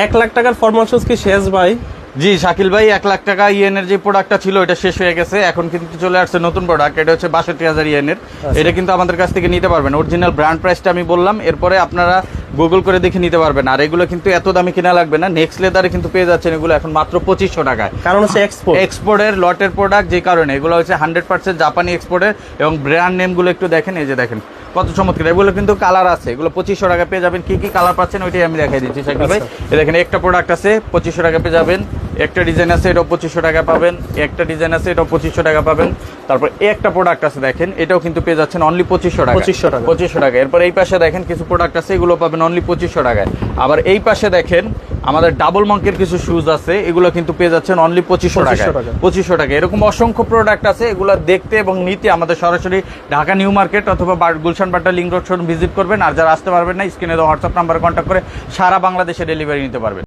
1,00,000 টাকার formal shoes কি শেষ ভাই? জি শাকিল ভাই, 1,00,000 টাকা ইয়েনের যে প্রোডাক্টটা ছিল এটা শেষ হয়ে গেছে। এখন কিন্তু চলে আসছে নতুন প্রোডাক্ট, এটা হচ্ছে 62,000 ইয়েনের। এটা কিন্তু আমাদের কাছ থেকে নিতে পারবেন। অরিজিনাল ব্র্যান্ড প্রাইসটা আমি বললাম, এরপরে আপনারা গুগল করে দেখে নিতে পারবেন। আর এগুলো কিন্তু এত দামি কিনা লাগবে না। নেক্সট লেদারে কিন্তু পেয়ে যাচ্ছেন এগুলো এখন মাত্র 2500 টাকায়। কারণ হচ্ছে এক্সপোর্টের লটের প্রোডাক্ট, যে কারণে এগুলো হচ্ছে 100% জাপানি এক্সপোর্টের। এবং ব্র্যান্ড নেমগুলো একটু দেখেন, এই যে দেখেন কত চমৎকার। এগুলো কিন্তু কালার আছে, এগুলো 2500 টাকা পেয়ে যাবেন। কি কি কালার পাচ্ছেন ওইটাই আমি দেখাই দিচ্ছি শাকিল ভাই। এই দেখেন একটা প্রোডাক্ট আছে 2500 টাকা পেয়ে যাবেন, একটা ডিজাইন আছে এটাও 2500 টাকা পাবেন, একটা ডিজাইন আছে এটাও 2500 টাকা পাবেন। তারপর একটা প্রোডাক্ট আছে দেখেন, এটাও কিন্তু পেয়ে যাচ্ছেন অনলি 2500 টাকা। 2500 টাকা। এরপর এই পাশে দেখেন কিছু প্রোডাক্ট আছে, এগুলো পাবেন অনলি 2500 টাকায়। আবার এই পাশে দেখেন আমাদের ডাবল মঙ্কের কিছু শুজ আছে, এগুলো কিন্তু পেয়ে যাচ্ছেন অনলি 2500 টাকা। 2500 টাকা। এরকম অসংখ্য প্রোডাক্ট আছে, এগুলো দেখতে এবং নিতে আমাদের সরাসরি ঢাকা নিউ মার্কেট অথবা Gulshan Badda link road showroom visit করবেন। আর যারা আসতে পারবেন না, স্ক্রিনে দেওয়া হোয়াটসঅ্যাপ নাম্বারে কন্ট্যাক্ট করে সারা বাংলাদেশে ডেলিভারি নিতে পারবেন।